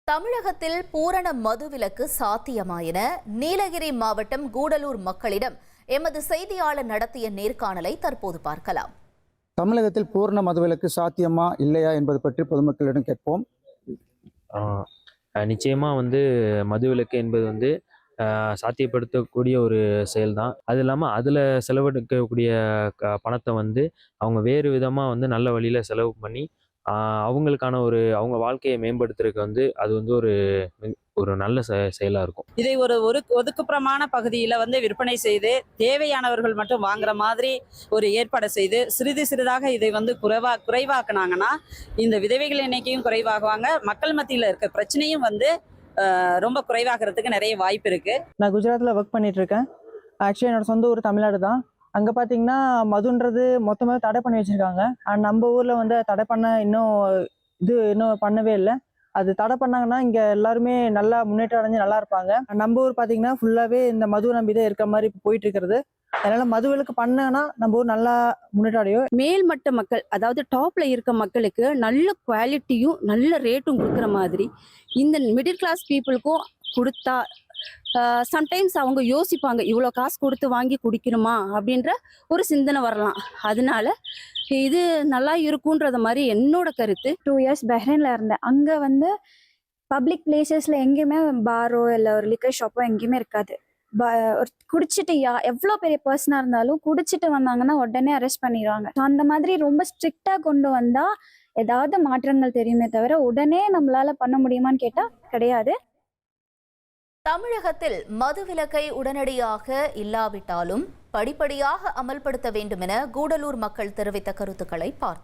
தமிழகத்தில் பூரண மதுவிலக்கு சாத்தியமா என நீலகிரி மாவட்டம் கூடலூர் மக்களிடம் எமது செய்தியாளர் நடத்திய நேர்காணலை தற்போது பார்க்கலாம். தமிழகத்தில் பூரண மதுவிலக்கு சாத்தியமா இல்லையா என்பது பற்றி பொதுமக்களிடம் கேட்போம். நிச்சயமா மதுவிலக்கு என்பது சாத்தியப்படுத்தக்கூடிய ஒரு செயல் தான். அது இல்லாமல் அதில் செலவழிக்கக்கூடிய பணத்தை அவங்க வேறு விதமாக நல்ல வழியில் செலவு பண்ணி அவங்களுக்கான அவங்க வாழ்க்கையை மேம்படுத்துறதுக்கு அது ஒரு நல்ல செயலாக இருக்கும். இதை ஒரு ஒதுக்குப்புறமான பகுதியில் விற்பனை செய்து தேவையானவர்கள் மட்டும் வாங்குற மாதிரி ஒரு ஏற்பாடு செய்து சிறிதாக இதை குறைவாக்குனாங்கன்னா இந்த விதவைகள் எண்ணிக்கையும் குறைவாகுவாங்க. மக்கள் மத்தியில் இருக்க பிரச்சனையும் ரொம்ப குறைவாகிறதுக்கு நிறைய வாய்ப்பு இருக்கு. நான் குஜராத்தில் ஒர்க் பண்ணிட்டு இருக்கேன். ஆக்சுவலி என்னோட சொந்த ஊர் தமிழ்நாடு தான். அங்கே பார்த்தீங்கன்னா மதுன்றது மொத்தமாக தடை பண்ணி வச்சிருக்காங்க. அண்ட் நம்ம ஊரில் தடை பண்ண இன்னும் பண்ணவே இல்லை. அது தடை பண்ணாங்கன்னா இங்கே எல்லாருமே நல்லா முன்னேற்றம் அடைஞ்சு நல்லா இருப்பாங்க. நம்ம ஊர் பார்த்தீங்கன்னா ஃபுல்லாகவே இந்த மது நம்பி தான் இருக்கிற மாதிரி போயிட்டு இருக்கிறது. அதனால மதுவிலக்கு பண்ணாங்கன்னா நம்ம ஊர் நல்லா முன்னேற்றம் அடையும். மேல்மட்ட மக்கள், அதாவது டாப்ல இருக்க மக்களுக்கு நல்ல குவாலிட்டியும் நல்ல ரேட்டும் கொடுக்குற மாதிரி இந்த மிடில் கிளாஸ் பீப்புளுக்கும் கொடுத்தா சம்டைம்ஸ் அவங்க யோசிப்பாங்க, இவ்வளோ காசு கொடுத்து வாங்கி குடிக்கணுமா அப்படின்ற ஒரு சிந்தனை வரலாம். அதனால இது நல்லா இருக்கும்ன்றது மாதிரி என்னோட கருத்து. 2 இயர்ஸ் பஹ்ரைன்ல இருந்தேன். அங்கே பப்ளிக் பிளேசஸ்ல எங்கேயுமே பாரோ இல்லை ஒரு லிக்கர் ஷாப்போ எங்கேயுமே இருக்காது. குடிச்சிட்டு எவ்வளோ பெரிய பர்சனாக இருந்தாலும் குடிச்சிட்டு வந்தாங்கன்னா உடனே அரெஸ்ட் பண்ணிடுவாங்க. ஸோ அந்த மாதிரி ரொம்ப ஸ்ட்ரிக்டாக கொண்டு வந்தா ஏதாவது மாற்றங்கள் தெரியுமே தவிர உடனே நம்மளால பண்ண முடியுமான்னு கேட்டால் கிடையாது. தமிழகத்தில் மதுவிலக்கை உடனடியாக இல்லாவிட்டாலும் படிப்படியாக அமல்படுத்த வேண்டும் என கூடலூர் மக்கள் தெரிவித்த கருத்துக்களை பார்த்தோம்.